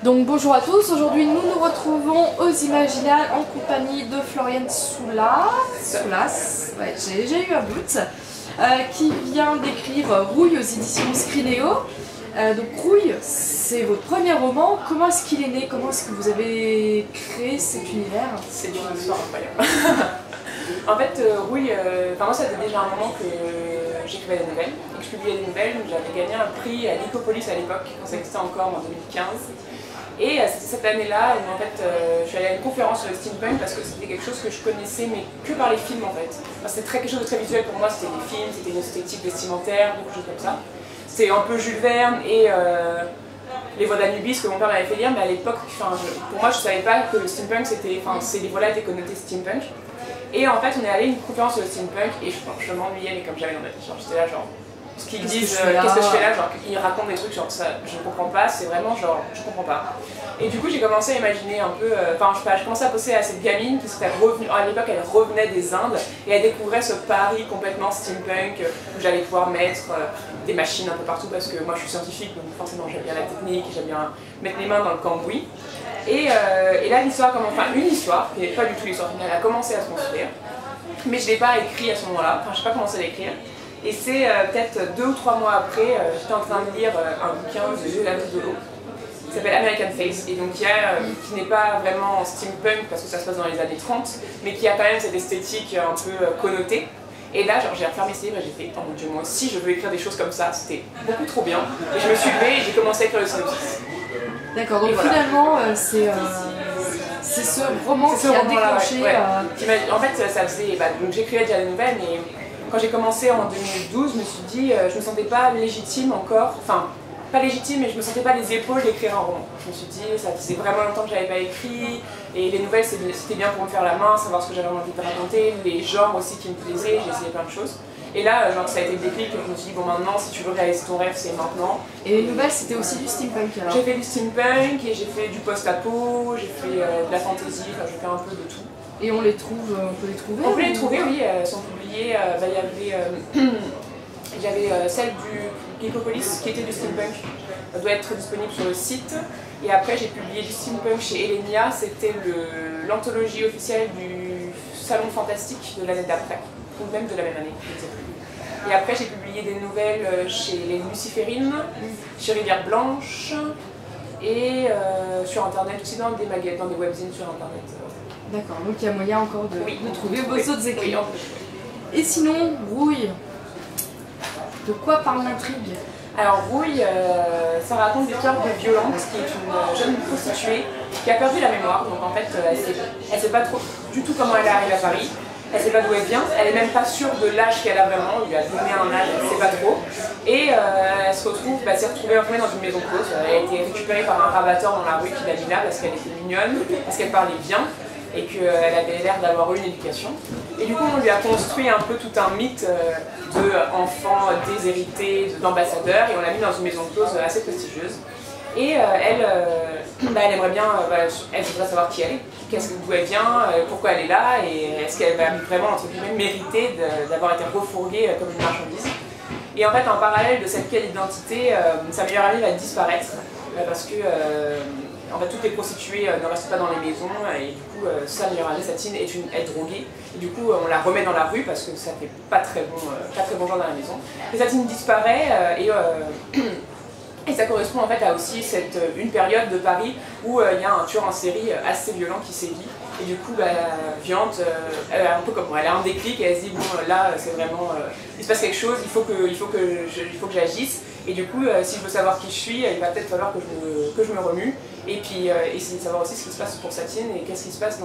Donc bonjour à tous, aujourd'hui nous nous retrouvons aux Imaginales en compagnie de Floriane Soulas, ouais, j'ai eu un doute, qui vient d'écrire Rouille aux éditions Scrinéo. Donc Rouille, c'est votre premier roman, comment est-ce qu'il est né? Comment est-ce que vous avez créé cet univers? C'est une histoire incroyable. En fait, Rouille, moi ça faisait déjà un moment que j'écrivais des nouvelles et que je publiais des nouvelles. J'avais gagné un prix à Nicopolis à l'époque, quand ça existait encore en 2015. Et c'était cette année-là où en fait, je suis allée à une conférence sur le steampunk parce que c'était quelque chose que je connaissais mais que par les films en fait. Enfin, c'était quelque chose de très visuel pour moi, c'était des films, c'était une esthétique vestimentaire, beaucoup de choses comme ça. C'était un peu Jules Verne et les voix d'Anubis que mon père m'avait fait lire, mais à l'époque, pour moi je savais pas que le steampunk c'était, les voix-là étaient connotées steampunk. Et en fait on est allé à une conférence sur le steampunk et je m'ennuyais mais comme j'avais dans ma tête, j'étais là genre... Ce qu'ils disent, qu'est-ce que je fais là, genre ils racontent des trucs genre ça, je comprends pas, c'est vraiment genre je comprends pas. Et du coup j'ai commencé à imaginer un peu, je commençais à penser à cette gamine qui s'était revenue, à l'époque elle revenait des Indes et elle découvrait ce Paris complètement steampunk où j'allais pouvoir mettre des machines un peu partout parce que moi je suis scientifique donc forcément j'aime bien la technique, j'aime bien mettre les mains dans le cambouis. Et là l'histoire commence, une histoire, qui n'est pas du tout l'histoire finale, elle a commencé à se construire, mais je ne l'ai pas écrit à ce moment-là, je n'ai pas commencé à l'écrire. Et c'est peut-être 2 ou 3 mois après, j'étais en train de lire un bouquin de la Dolo qui s'appelle American Face, et donc qui n'est pas vraiment steampunk parce que ça se passe dans les années 30, mais qui a quand même cette esthétique un peu connotée. Et là, j'ai refermé ce livre et j'ai fait « Oh mon Dieu, moi aussi je veux écrire des choses comme ça, c'était beaucoup trop bien ». Et je me suis levée et j'ai commencé à écrire le synopsis. D'accord, donc voilà. Finalement, c'est ce roman qui a déclenché... Ouais. En fait, ça faisait... donc j'écrivais déjà des nouvelles, mais... Quand j'ai commencé en 2012, je me suis dit, je me sentais pas légitime encore, pas légitime, mais je me sentais pas les épaules d'écrire un roman. Je me suis dit, ça faisait vraiment longtemps que j'avais pas écrit, et les nouvelles c'était bien pour me faire la main, savoir ce que j'avais envie de raconter, les genres aussi qui me plaisaient, j'ai essayé plein de choses. Et là, ça a été le déclic, je me suis dit, bon maintenant, si tu veux réaliser ton rêve, c'est maintenant. Et les nouvelles, c'était aussi du steampunk alors? J'ai fait du steampunk, et j'ai fait du post-apo, j'ai fait de la fantasy, j'ai fait un peu de tout. Et on peut les trouver? On peut les trouver, oui, elles sont publiées. Il y avait celle du Geekopolis qui était du steampunk, elle doit être disponible sur le site. Et après j'ai publié du steampunk chez Elenia, c'était l'anthologie officielle du Salon Fantastique de l'année d'après, ou même de la même année, je ne sais plus. Et après j'ai publié des nouvelles chez les Luciférines, chez Rivière Blanche, et sur internet aussi, dans des webzines sur internet. D'accord, donc il y a moyen encore de trouver vos autres écrits. Oui. Et sinon, Rouille, de quoi parle l'intrigue? Alors Rouille, ça raconte l'histoire de Violente, qui est une jeune prostituée qui a perdu la mémoire. Donc en fait, elle sait pas trop du tout comment elle est arrivée à Paris. Elle sait pas d'où elle vient, elle est même pas sûre de l'âge qu'elle a vraiment, on lui a donné un âge, elle sait pas trop. Et elle s'est retrouvée enfermée dans une maison close. Elle a été récupérée par un rabatteur dans la rue qui l'a mis là parce qu'elle était mignonne, parce qu'elle parlait bien et qu'elle avait l'air d'avoir eu une éducation. Et du coup, on lui a construit un peu tout un mythe d'enfants déshérités, d'ambassadeurs, et on l'a mis dans une maison close assez prestigieuse. Et elle aimerait bien, elle voudrait savoir qui elle est, d'où elle vient, pourquoi elle est là, et est-ce qu'elle va vraiment, entre guillemets, mériter d'avoir été refourguée comme une marchandise. Et en fait, en parallèle de cette quelle identité, sa meilleure amie va disparaître, parce que en fait, toutes les prostituées ne restent pas dans les maisons, et du coup, sa meilleure amie, Satine, est droguée. Et du coup, on la remet dans la rue parce que ça fait pas très bon genre dans la maison. Et Satine disparaît, et ça correspond en fait à aussi une période de Paris où il y a un tueur en série assez violent qui sévit. Et du coup, Violente, un peu comme moi, elle a un déclic et elle se dit, bon là, c'est vraiment, il se passe quelque chose, il faut que j'agisse. Et du coup, si je veux savoir qui je suis, il va peut-être falloir que je me remue. Et puis essayer de savoir aussi ce qui se passe pour Satine et qu'est-ce qui se passe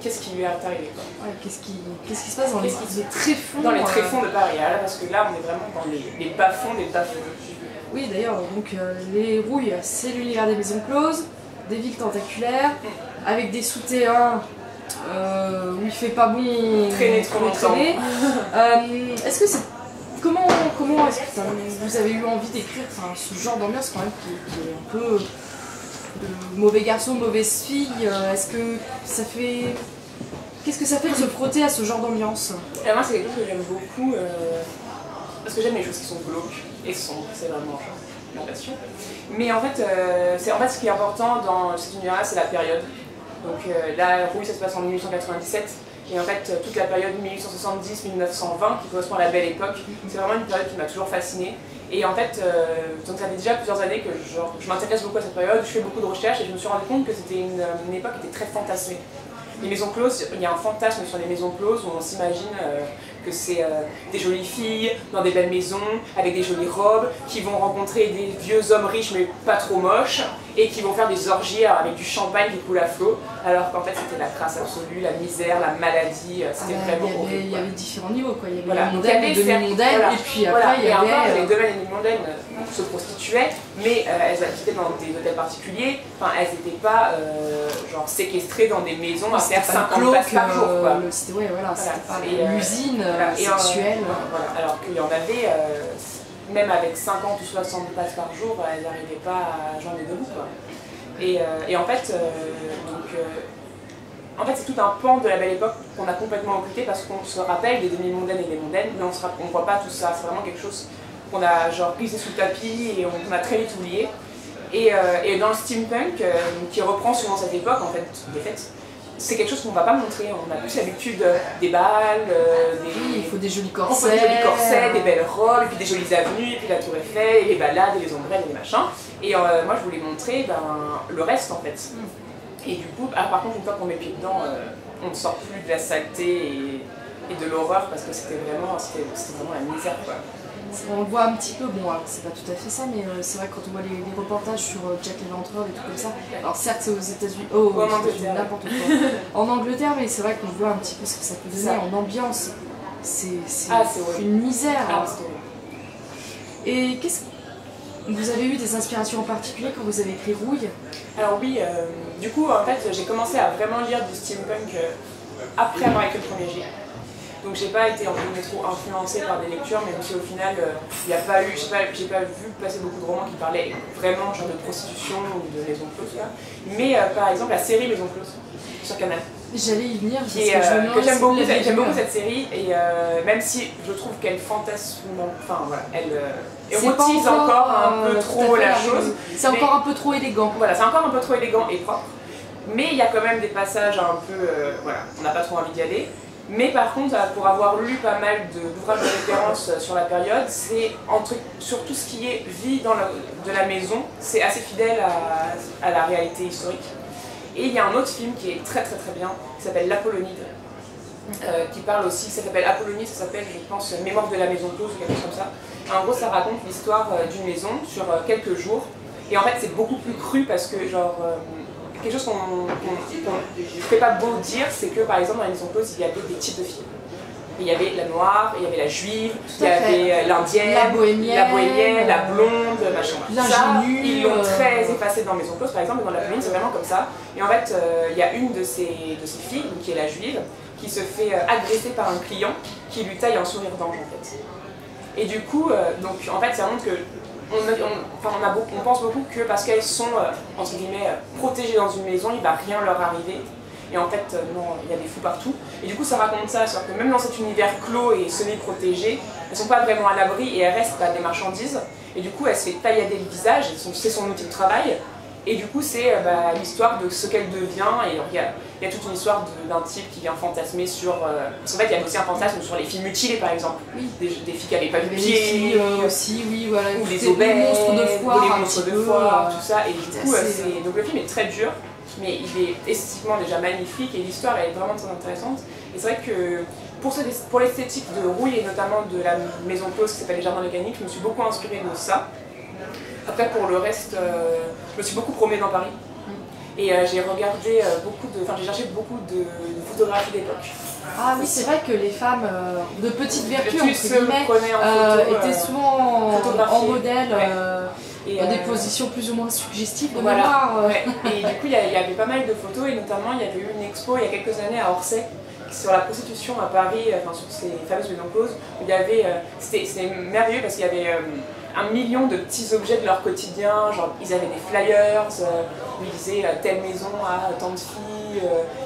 qu'est-ce qui lui est arrivé. Ouais, qu'est-ce qui se passe dans les tréfonds? Dans les tréfonds de Paris, là, parce que là, on est vraiment dans les bas-fonds des bas-fonds. Oui, d'ailleurs, donc les Rouilles, c'est l'univers des maisons closes, des villes tentaculaires, avec des souterrains où il fait pas bon traîner trop longtemps. Est-ce que c'est... Comment est-ce que vous avez eu envie d'écrire ce genre d'ambiance quand même qui est un peu de mauvais garçon, mauvaise fille? Est-ce que ça fait... Qu'est-ce que ça fait de se frotter à ce genre d'ambiance? Moi, c'est quelque chose que j'aime beaucoup, parce que j'aime les choses qui sont glauques et sombres, c'est vraiment genre. ma passion. Mais en fait, ce qui est important dans cet univers-là, c'est la période. Donc là, Rouille, ça se passe en 1897. Et en fait, toute la période 1870-1920, qui correspond à la Belle Époque, c'est vraiment une période qui m'a toujours fascinée. Et en fait, donc ça fait déjà plusieurs années que je m'intéresse beaucoup à cette période, je fais beaucoup de recherches et je me suis rendu compte que c'était une époque qui était très fantasmée. Les maisons closes, il y a un fantasme sur les maisons closes où on s'imagine que c'est des jolies filles dans des belles maisons, avec des jolies robes, qui vont rencontrer des vieux hommes riches mais pas trop moches, et qui vont faire des orgies avec du champagne qui coule à flot, alors qu'en fait c'était la crasse absolue, la misère, la maladie, c'était vraiment horrible. Il y avait différents niveaux, quoi. Il y avait voilà. les mondaines, les demi-mondaines, et puis après il y avait... Les domaines et les mondaines se prostituaient, mais elles habitaient dans des hôtels particuliers, enfin elles n'étaient pas genre séquestrées dans des maisons à faire 50 passes par jour. C'était pas l'usine sexuelle. Alors qu'il y en avait, même avec 50 ou 60 passes par jour, elles n'arrivaient pas à joindre les deux bouts. Et en fait, c'est tout un pan de la Belle Époque qu'on a complètement occulté parce qu'on se rappelle des demi-mondaines et des mondaines, mais on ne voit pas tout ça. C'est vraiment quelque chose qu'on a genre glissé sous le tapis et on a très vite oublié. Et dans le steampunk, qui reprend souvent cette époque, en fait, des fêtes, c'est quelque chose qu'on ne va pas montrer. On a plus l'habitude des balles, il faut des jolis corsets, des belles robes, et puis des jolies avenues, et puis la tour Eiffel, et les balades, et les ombrelles, et les machins. Et moi, je voulais montrer le reste, en fait. Et du coup, par contre, une fois qu'on met pied dedans, on ne sort plus de la saleté et de l'horreur, parce que c'était vraiment la misère, quoi. On le voit un petit peu, bon, c'est pas tout à fait ça, mais c'est vrai que quand on voit les reportages sur Jack l'Éventreur et tout comme ça, alors certes c'est aux États-Unis, n'importe quoi, en Angleterre, mais c'est vrai qu'on voit un petit peu ce que ça peut donner en ambiance. C'est une misère. Et vous avez eu des inspirations en particulier quand vous avez écrit Rouille? Alors oui, du coup en fait j'ai commencé à vraiment lire du steampunk après avoir écrit le premier G. Donc j'ai pas été trop influencée par des lectures, même si au final il n'y a pas eu, j'ai pas vu passer beaucoup de romans qui parlaient vraiment genre de prostitution ou de maison close là. Mais par exemple la série Maison close sur Canal. J'allais y venir, que j'aime beaucoup cette série, et même si je trouve qu'elle fantasme, enfin voilà, elle érotise encore un peu trop la chose. C'est encore un peu trop élégant. Voilà, c'est encore un peu trop élégant et propre. Mais il y a quand même des passages un peu, voilà, on n'a pas trop envie d'y aller. Mais par contre, pour avoir lu pas mal d'ouvrages de référence sur la période, c'est sur tout ce qui est vie de la maison, c'est assez fidèle à la réalité historique. Et il y a un autre film qui est très très très bien, qui s'appelle L'Apollonide, qui parle aussi, ça s'appelle Apollonie, ça s'appelle je pense Mémoire de la maison close ou quelque chose comme ça. En gros ça raconte l'histoire d'une maison sur quelques jours, et en fait c'est beaucoup plus cru parce que genre... quelque chose qu'on ne fait pas beau dire, c'est que par exemple dans la maison close, il y avait des types de filles. Il y avait la noire, il y avait la juive, il y avait l'indienne, la bohémienne, la blonde, machin. Ça, ils l'ont très effacé dans Maison close par exemple, et dans la commune c'est vraiment comme ça. Et en fait, il y a une de ces filles, qui est la juive, qui se fait agresser par un client qui lui taille un sourire d'ange en fait. Et du coup, donc en fait ça montre que on pense beaucoup que parce qu'elles sont, entre guillemets, protégées dans une maison, il ne va rien leur arriver. Et en fait, non, il y a des fous partout. Et du coup, ça raconte ça, c'est-à-dire que même dans cet univers clos et semi-protégé, elles ne sont pas vraiment à l'abri et elles restent des marchandises. Et du coup, elle se fait taillader le visage, c'est son outil de travail. Et du coup, c'est l'histoire de ce qu'elle devient. Et il y a toute une histoire d'un type qui vient fantasmer sur... Parce qu'en fait, il y a aussi un fantasme sur les filles mutilées, par exemple. Oui. Des filles qui n'avaient pas de pieds. Aussi, oui, voilà. Ou les obèses, monstres de foire, ou les monstres de foire, tout ça. Et du coup, donc le film est très dur, mais il est esthétiquement déjà magnifique et l'histoire est vraiment très intéressante. Et c'est vrai que pour l'esthétique de Rouille et notamment de la maison close qui s'appelle Les Jardins Mécaniques, je me suis beaucoup inspirée de ça. Après pour le reste, je me suis beaucoup promenée dans Paris et j'ai regardé j'ai cherché beaucoup de photographies d'époque. Ah oui, c'est vrai que les femmes de petite vertu entre guillemets étaient souvent en modèle. Et des positions plus ou moins suggestives de mémoire. Et du coup, il y avait pas mal de photos, et notamment il y avait eu une expo il y a quelques années à Orsay sur la prostitution à Paris, sur ces fameuses maisons closes, où il y avait, c'était merveilleux parce qu'il y avait 1 million de petits objets de leur quotidien, genre ils avaient des flyers, où ils disaient telle maison à tant de filles,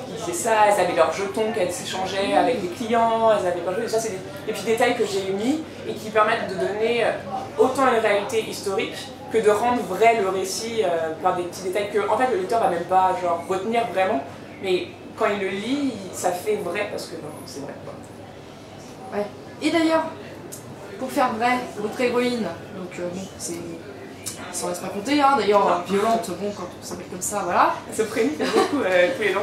ils disaient ça, elles avaient leurs jetons qu'elles s'échangeaient avec des clients, elles avaient plein de choses, et ça c'est des petits détails que j'ai mis et qui permettent de donner autant une réalité historique que de rendre vrai le récit par des petits détails que en fait le lecteur va même pas genre retenir vraiment, mais quand il le lit, ça fait vrai parce que c'est vrai quoi. Ouais. Et d'ailleurs, pour faire vrai, votre héroïne, donc bon, c'est... Sans laisse pas compter, hein, d'ailleurs, violente, bon, quand on s'appelle comme ça, voilà. Elle se prévient beaucoup tous les noms.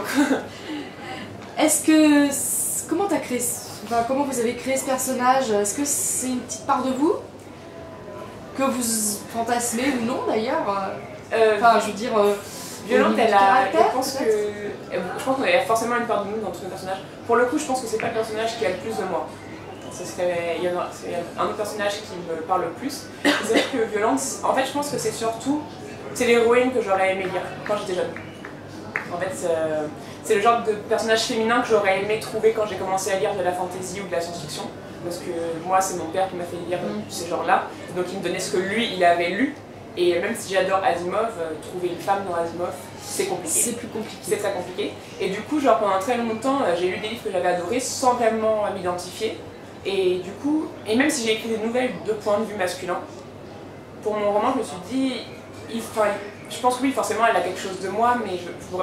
Est-ce que... Comment t'as créé... Enfin, comment vous avez créé ce personnage? Est-ce que c'est une petite part de vous? Que vous fantasmez ou non, d'ailleurs? Enfin, je veux dire... Violente, elle a... Je pense peut-être qu'il y a forcément une part de nous dans tous les personnages. Pour le coup, je pense que c'est pas le personnage qui a le plus de moi. C'est un autre personnage qui me parle le plus. C'est vrai que Violence, en fait je pense que c'est surtout l'héroïne que j'aurais aimé lire quand j'étais jeune. En fait c'est le genre de personnage féminin que j'aurais aimé trouver quand j'ai commencé à lire de la fantasy ou de la science-fiction. Parce que moi c'est mon père qui m'a fait lire ces genres-là, donc il me donnait ce que lui il avait lu. Et même si j'adore Asimov, trouver une femme dans Asimov, c'est compliqué. C'est plus compliqué. C'est très compliqué. Et du coup genre pendant très longtemps j'ai lu des livres que j'avais adorés sans vraiment m'identifier. Et du coup, et même si j'ai écrit des nouvelles de point de vue masculin, pour mon roman, je me suis dit, je pense que oui, forcément, elle a quelque chose de moi, mais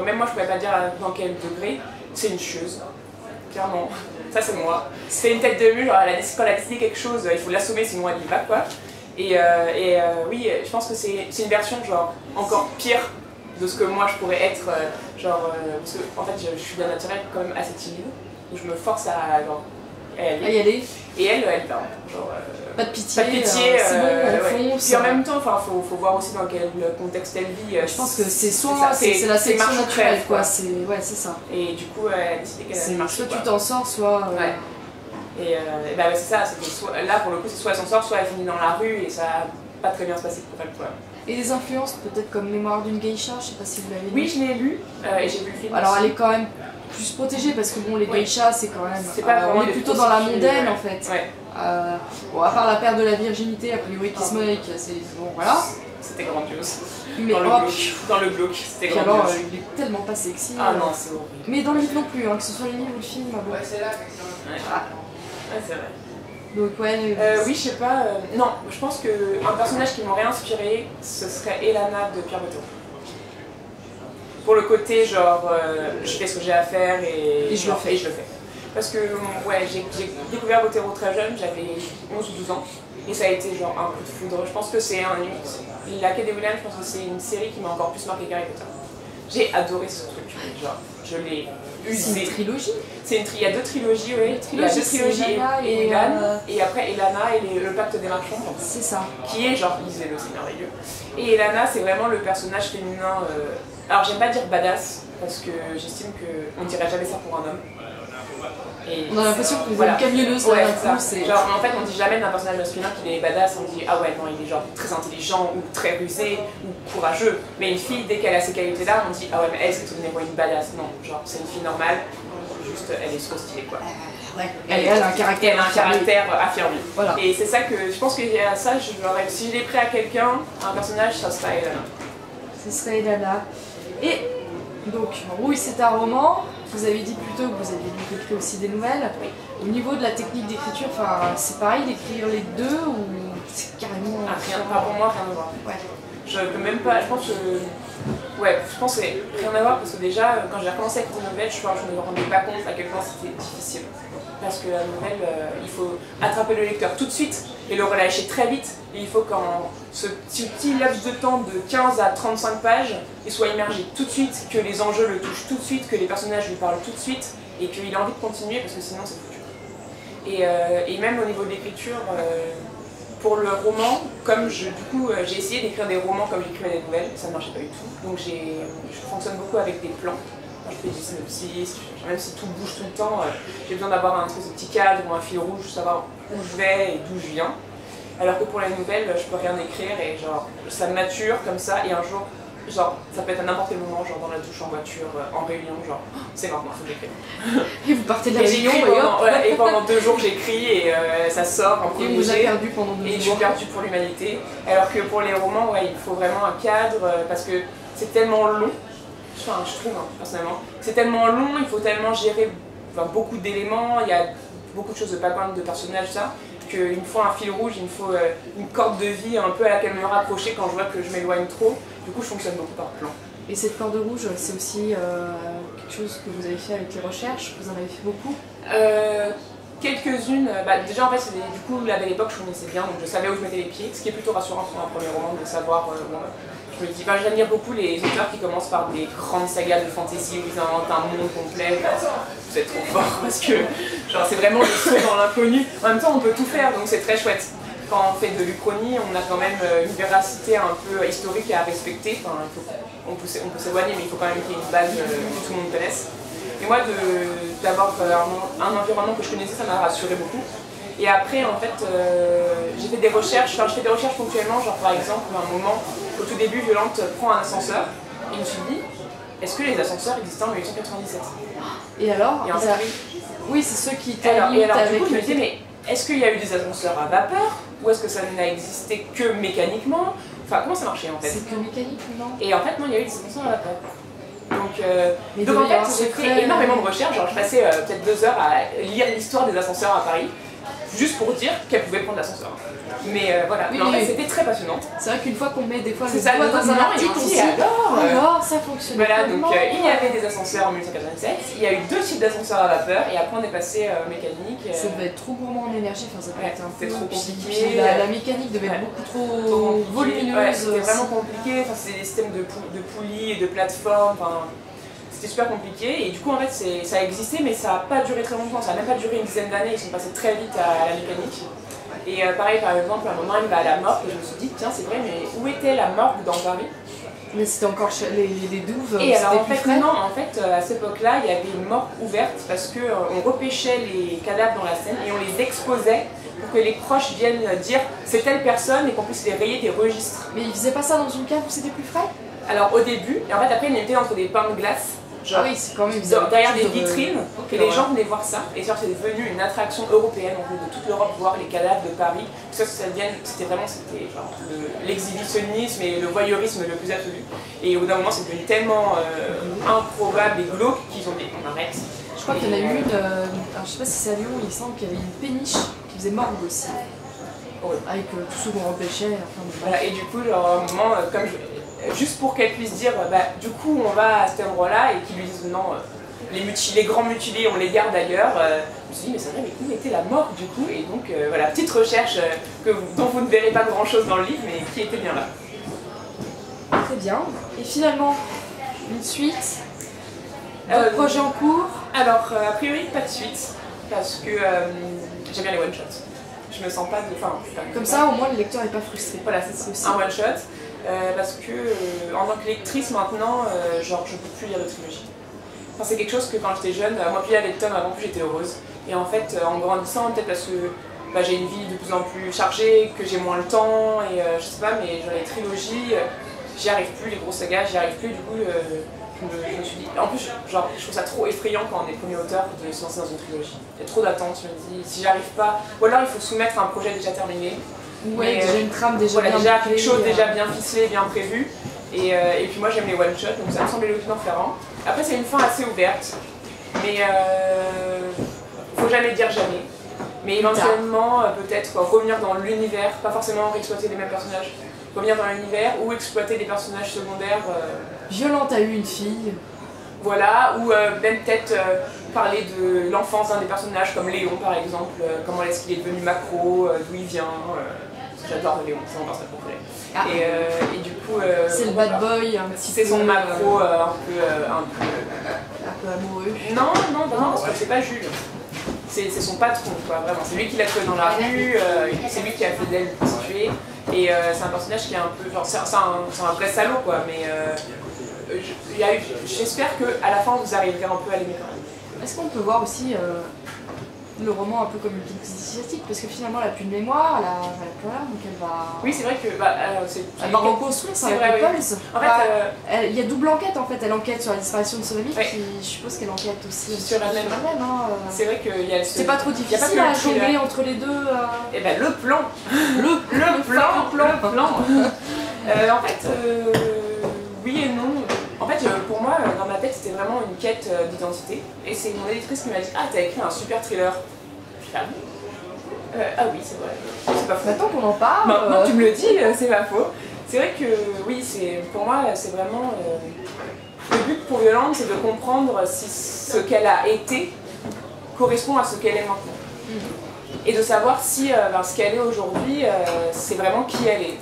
même moi, je ne pourrais pas dire dans quel degré. C'est une chieuse, clairement. Ça, c'est moi. C'est une tête de mule, quand elle a décidé quelque chose, il faut l'assommer, sinon elle y va, quoi. Et oui, je pense que c'est une version, genre, encore pire de ce que moi, je pourrais être, parce que, en fait, je suis d'un naturel quand même assez timide, donc je me force à, genre, à y aller. Et elle va. Genre, pas de pitié, c'est bon, elle fonce. Puis en même temps, faut voir aussi dans quel contexte elle vit. Je pense que c'est soit c'est la sélection naturelle, quoi. Ouais, c'est ça. Et du coup, elle a décidé qu'elle marche. Soit tu t'en sors, soit. Ouais. Et bah, c'est ça, là pour le coup, c'est soit elle s'en sort, soit elle finit dans la rue et ça va pas très bien se passer pour elle, quoi. Et des influences, peut-être comme Mémoire d'une geisha, je sais pas si vous l'avez lu. Oui, je l'ai lu et j'ai vu le film. Alors aussi. elle est quand même plus protégée parce que bon, les geishas c'est quand même. On est plutôt dans la mondaine en fait. Ouais. Bon, à part la perte de la virginité, a priori qui se moque, c'est bon, voilà. C'était grandiose. Mais dans le glauque, c'était grandiose. Alors, il est tellement pas sexy. Ah non, c'est horrible. Mais dans le livre non plus, hein, que ce soit le livre ou le film. Bon. Ouais, c'est là. Ouais, c'est vrai. Donc ouais. Oui, je sais pas. Non, je pense qu'un personnage qui m'aurait inspiré, ce serait Elana de Pierre Bottero. Pour le côté genre, je fais ce que j'ai à faire et je le fais. Parce que ouais, j'ai découvert Bottero très jeune, j'avais 11 ou 12 ans, et ça a été genre un coup de foudre. Je pense que c'est la Quai des Williams, je pense que c'est une série qui m'a encore plus marqué qu'Harry Potter. J'ai adoré ce truc, genre, je l'ai usé. C'est une trilogie. Il y a deux trilogies, oui. Il y a deux trilogies et Elana, et après Elana et le Pacte des Marchands. C'est ça. Qui est genre, lisez-le, c'est merveilleux. Et Elana, c'est vraiment le personnage féminin. Alors j'aime pas dire badass, parce que j'estime qu'on ne dirait jamais ça pour un homme. Et on a l'impression qu'on voit une camionneuse là d'un coup. Genre en fait on dit jamais d'un personnage masculin qu'il est badass, on dit ah ouais non il est genre très intelligent ou très rusé ou courageux. Mais une fille dès qu'elle a ces qualités là on dit ah ouais mais elle c'est une héroïne badass. Non, genre c'est une fille normale, juste elle est trop stylée quoi. Ouais. Elle a un caractère affirmé. Voilà. Et c'est ça que je pense que ça, si je l'ai pris à quelqu'un, un personnage, ça serait Elana. Ce serait Elana. Et donc, Rouille, c'est un roman. Vous avez dit plus tôt que vous aviez écrit aussi des nouvelles. Oui. Au niveau de la technique d'écriture, c'est pareil d'écrire les deux ou c'est carrément. Rien, pas pour moi, rien à voir. Ouais. Je peux même pas, je pense que c'est rien à voir parce que déjà, quand j'ai recommencé à écrire des nouvelles, je me rendais pas compte à quel point c'était difficile. Parce que la nouvelle, il faut attraper le lecteur tout de suite et le relâcher très vite. Et il faut qu'en ce petit laps de temps de 15 à 35 pages, il soit immergé tout de suite, que les enjeux le touchent tout de suite, que les personnages lui parlent tout de suite et qu'il ait envie de continuer parce que sinon c'est foutu. Et même au niveau de l'écriture, pour le roman, comme j'ai essayé d'écrire des romans comme j'écrivais des nouvelles, ça ne marchait pas du tout. Donc je fonctionne beaucoup avec des plans. Quand je fais du synopsis, même si tout bouge tout le temps, j'ai besoin d'avoir un espèce de petit cadre ou un fil rouge pour savoir où je vais et d'où je viens. Alors que pour les nouvelles, je peux rien écrire et genre ça mature comme ça et un jour, genre ça peut être à n'importe quel moment, genre dans la douche, en voiture, en réunion, genre c'est maintenant, faut l'écrire. Et vous partez de la réunion et pendant 2 jours j'écris et ça sort en premier. Et on vous a perdu pendant 2 jours. Et je suis perdue pour l'humanité. Alors que pour les romans, ouais, il faut vraiment un cadre parce que c'est tellement long. Enfin, je trouve, personnellement, c'est tellement long, il faut tellement gérer beaucoup d'éléments, il y a beaucoup de choses de background, de personnages, ça, qu'il me faut un fil rouge, il me faut une corde de vie un peu à laquelle me raccrocher quand je vois que je m'éloigne trop. Du coup, je fonctionne beaucoup par plan. Et cette corde rouge, c'est aussi quelque chose que vous avez fait avec les recherches, vous en avez fait beaucoup? Quelques-unes, déjà en fait du coup la Belle Époque je connaissais bien, donc je savais où je mettais les pieds, ce qui est plutôt rassurant pour un premier roman de savoir je me dis, j'admire beaucoup les auteurs qui commencent par des grandes sagas de fantasy où ils inventent un monde complet. Vous êtes trop fort parce que c'est vraiment le saut dans l'inconnu. En même temps, on peut tout faire, donc c'est très chouette. Quand on fait de l'Uchronie, on a quand même une véracité un peu historique à respecter. Enfin, on peut s'éloigner, mais il faut quand même qu'il y ait une base que tout le monde connaisse. Et moi, d'avoir un environnement que je connaissais, ça m'a rassuré beaucoup. Et après, en fait, j'ai fait des recherches, je fais des recherches ponctuellement, genre par exemple, à un moment, au tout début, Violante prend un ascenseur, et je me suis dit, est-ce que les ascenseurs existaient en 1897? Et alors? Et en fait, oui, c'est ceux qui et alors, avec... du coup, je me disais, mais est-ce qu'il y a eu des ascenseurs à vapeur? Ou est-ce que ça n'a existé que mécaniquement? Enfin, comment ça marchait en fait? C'est que mécanique, non? Et en fait, non, il y a eu des ascenseurs à vapeur. Donc en fait, j'ai fait énormément de recherches, genre je passais peut-être 2 heures à lire l'histoire des ascenseurs à Paris, juste pour dire qu'elle pouvait prendre l'ascenseur. Mais voilà, oui, mais en fait c'était très passionnant. C'est vrai qu'une fois qu'on met des fois le doigt dans un article, on se dit alors ça fonctionne. Voilà, donc il y avait des ascenseurs en 1887, il y a eu 2 types d'ascenseurs à vapeur et après on est passé mécanique. Ça devait être trop gourmand en énergie, enfin ça devait être un peu trop compliqué. La mécanique devait être beaucoup trop volumineuse. C'était vraiment compliqué, enfin, c'est des systèmes de poulies et de plateformes. C'était super compliqué et du coup en fait ça a existé mais ça n'a pas duré très longtemps, ça n'a même pas duré une dizaine d'années, ils sont passés très vite à la mécanique. Et pareil par exemple à un moment il va à la morgue et je me suis dit tiens c'est vrai mais où était la morgue dans Paris? Mais c'était encore les douves. Et alors en fait non, en fait à cette époque-là il y avait une morgue ouverte parce qu'on repêchait les cadavres dans la Seine et on les exposait pour que les proches viennent dire c'est telle personne et qu'on puisse les rayer des registres. Mais ils faisaient pas ça dans une cave où c'était plus frais? Alors au début, et en fait après ils mettaient entre des pains de glace. Genre, oui, c'est quand même derrière des vitrines, et les gens venaient voir ça, et c'est devenu une attraction européenne, on venait de toute l'Europe voir les cadavres de Paris, c'était vraiment l'exhibitionnisme et le voyeurisme le plus absolu, et au bout d'un moment c'est devenu tellement improbable et glauque qu'ils ont dit on arrête. Je crois qu'il y en a eu une, alors je sais pas si c'est à Lyon, il semble qu'il y avait une péniche qui faisait morgue aussi, avec tout ce qu'on repêchait. Voilà, et du coup, genre, à un moment, juste pour qu'elle puisse dire du coup on va à cet endroit-là et qu'ils lui disent non, les grands mutilés on les garde ailleurs, je me suis dit mais c'est vrai mais où était la mort du coup? Et donc voilà, petite recherche dont vous ne verrez pas grand chose dans le livre mais qui était bien là. Très bien. Et finalement, une suite, d'autres projets en cours? Alors a priori pas de suite parce que j'aime bien les one-shots. Je me sens pas de... Comme ça au moins le lecteur n'est pas frustré. Voilà c'est ça, un one-shot. Parce que en tant que lectrice maintenant, genre je peux plus lire de trilogie. Enfin, c'est quelque chose que quand j'étais jeune, moi plus il y avait de tomes avant plus j'étais heureuse. Et en fait en grandissant, peut-être parce que j'ai une vie de plus en plus chargée, que j'ai moins le temps, et je sais pas, mais genre les trilogies, j'y arrive plus, les grosses sagas, j'y arrive plus, du coup je me suis dit... En plus, genre, je trouve ça trop effrayant quand on est premier auteur de se lancer dans une trilogie. Il y a trop d'attentes, je me dis, si j'arrive pas... Ou alors il faut soumettre un projet déjà terminé. Ouais, déjà une trame déjà bien déjà quelque chose déjà bien ficelé, bien prévu. Et puis moi j'aime les one-shots, donc ça me semblait le plus Ferrand. Après c'est une fin assez ouverte, mais faut jamais dire jamais. Mais éventuellement peut-être revenir dans l'univers, pas forcément exploiter les mêmes personnages, revenir dans l'univers ou exploiter des personnages secondaires. Violante a eu une fille. Voilà, ou même peut-être parler de l'enfance d'un des personnages comme Léon par exemple, comment est-ce qu'il est devenu macro, d'où il vient. J'adore Léon, c'est mon personnage préféré. Et du coup... c'est le bad boy un petit peu... C'est son macro un peu amoureux. Non, parce que c'est pas Jules. C'est son patron, quoi, vraiment. C'est lui qui l'a trouvé dans la rue, c'est lui qui a fait d'elle une prostituée. Et c'est un personnage qui est un peu... genre c'est un vrai salaud, quoi, mais... j'espère qu'à la fin vous arriverez un peu à l'aimer quand même. Est-ce qu'on peut voir aussi le roman un peu comme une petite initiative, parce que finalement elle a plus de mémoire, elle a plus rien, donc elle va... Oui c'est vrai que... elle va reconstruire ça avec les Pulse. En fait, il y a double enquête en fait, elle enquête sur la disparition de son ami, puis je suppose qu'elle enquête aussi sur elle-même. C'est vrai qu'il y a c'est pas trop difficile à jongler entre les deux. Et ben le plan le plan en fait, oui et non. En fait, pour moi, dans ma tête, c'était vraiment une quête d'identité. Et c'est mon éditrice qui m'a dit « Ah, t'as écrit un super thriller. » Ah oui, c'est vrai. C'est pas faux. Maintenant qu'on en parle... Maintenant que tu me le dis, c'est pas faux. C'est vrai que oui, pour moi, c'est vraiment... le but pour Yolande, c'est de comprendre si ce qu'elle a été correspond à ce qu'elle est maintenant. Et de savoir si ce qu'elle est aujourd'hui, c'est vraiment qui elle est.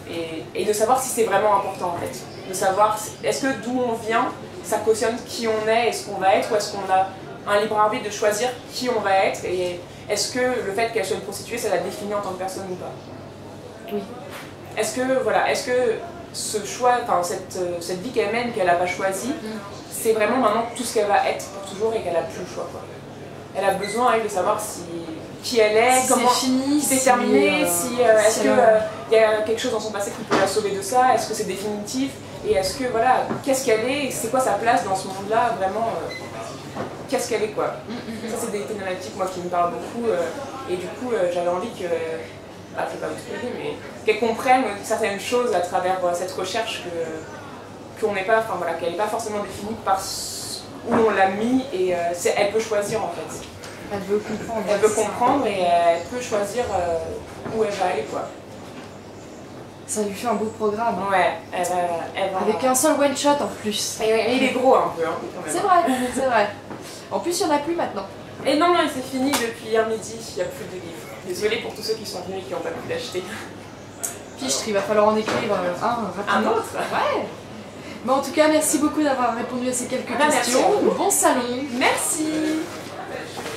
Et de savoir si c'est vraiment important en fait. De savoir, est-ce que d'où on vient, ça cautionne qui on est et ce qu'on va être, ou est-ce qu'on a un libre arbitre de choisir qui on va être, et est-ce que le fait qu'elle soit une prostituée, ça la définit en tant que personne ou pas? Oui. Est-ce que ce choix, enfin cette vie qu'elle mène, qu'elle n'a pas choisie, c'est vraiment maintenant tout ce qu'elle va être pour toujours et qu'elle n'a plus le choix, quoi. Elle a besoin, elle, de savoir qui elle est, si comment, c'est fini, si c'est terminé, est-ce qu'il y a quelque chose dans son passé qui peut la sauver de ça, est-ce que c'est définitif, et est-ce que, voilà, qu'est-ce qu'elle est, c'est quoi sa place dans ce monde-là, vraiment, qu'est-ce qu'elle est, quoi. Ça, c'est des thématiques, moi, qui me parlent beaucoup, et du coup, j'avais envie que, je ne vais pas vous expliquer, mais qu'elle comprenne certaines choses à travers cette recherche qu'on n'est pas, enfin voilà, qu'elle n'est pas forcément définie par où on l'a mis, et elle peut choisir en fait. Elle veut comprendre. Elle veut comprendre et elle peut choisir où elle va aller, quoi. Ça lui fait un beau programme. Ouais, elle va... Avec un seul one shot en plus. Et il est gros un peu, hein, quand même. C'est vrai, c'est vrai. En plus, il n'y en a plus maintenant. Et non, c'est fini depuis hier midi, il n'y a plus de livres. Désolée pour tous ceux qui sont venus et qui n'ont pas pu l'acheter. Fichtre, il va falloir en écrire un rapidement. Un autre? Ouais. Mais en tout cas, merci beaucoup d'avoir répondu à ces quelques questions. Merci. Bon salon. Merci.